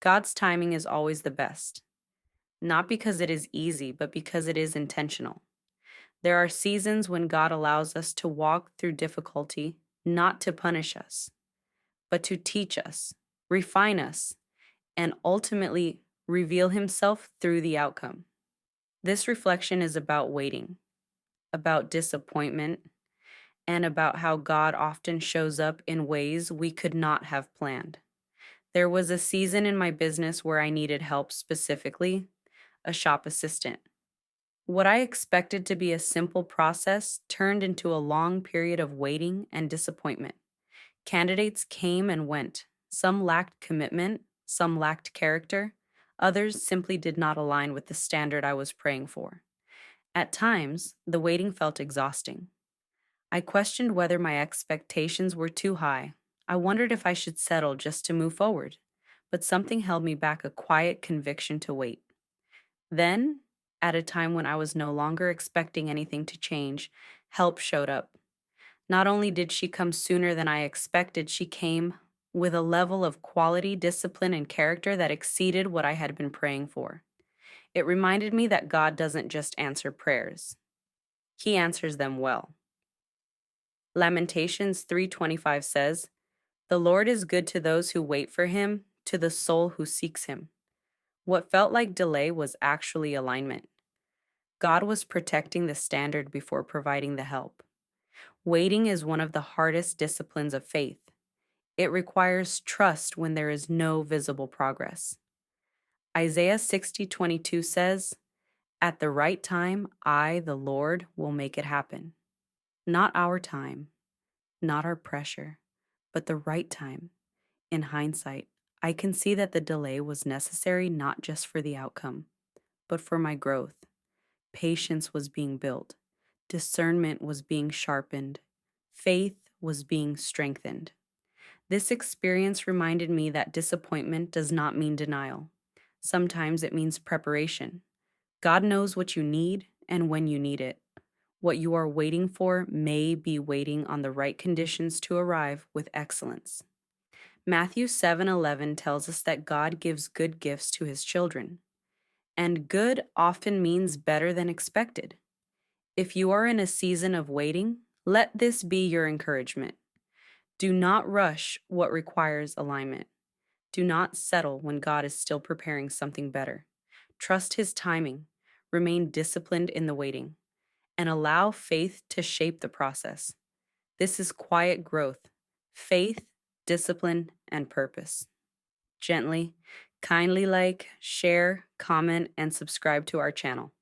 God's timing is always the best, not because it is easy, but because it is intentional. There are seasons when God allows us to walk through difficulty, not to punish us, but to teach us, refine us, and ultimately reveal Himself through the outcome. This reflection is about waiting, about disappointment, and about how God often shows up in ways we could not have planned. There was a season in my business where I needed help, specifically a shop assistant. What I expected to be a simple process turned into a long period of waiting and disappointment. Candidates came and went. Some lacked commitment, some lacked character, others simply did not align with the standard I was praying for. At times, the waiting felt exhausting. I questioned whether my expectations were too high. I wondered if I should settle just to move forward, but something held me back, a quiet conviction to wait. Then, at a time when I was no longer expecting anything to change, help showed up. Not only did she come sooner than I expected, she came with a level of quality, discipline, and character that exceeded what I had been praying for. It reminded me that God doesn't just answer prayers, He answers them well. Lamentations 3:25 says, "The Lord is good to those who wait for Him, to the soul who seeks Him." What felt like delay was actually alignment. God was protecting the standard before providing the help. Waiting is one of the hardest disciplines of faith. It requires trust when there is no visible progress. Isaiah 60:22 says, "At the right time, I, the Lord, will make it happen." Not our time, not our pressure, but the right time. In hindsight, I can see that the delay was necessary not just for the outcome, but for my growth. Patience was being built, discernment was being sharpened, faith was being strengthened. This experience reminded me that disappointment does not mean denial. Sometimes it means preparation. God knows what you need and when you need it. What you are waiting for may be waiting on the right conditions to arrive with excellence. Matthew 7:11 tells us that God gives good gifts to his children, and good often means better than expected. If you are in a season of waiting, let this be your encouragement. Do not rush what requires alignment. Do not settle when God is still preparing something better. Trust his timing, remain disciplined in the waiting, and allow faith to shape the process. This is quiet growth, faith, discipline, and purpose. Gently, kindly like, share, comment, and subscribe to our channel.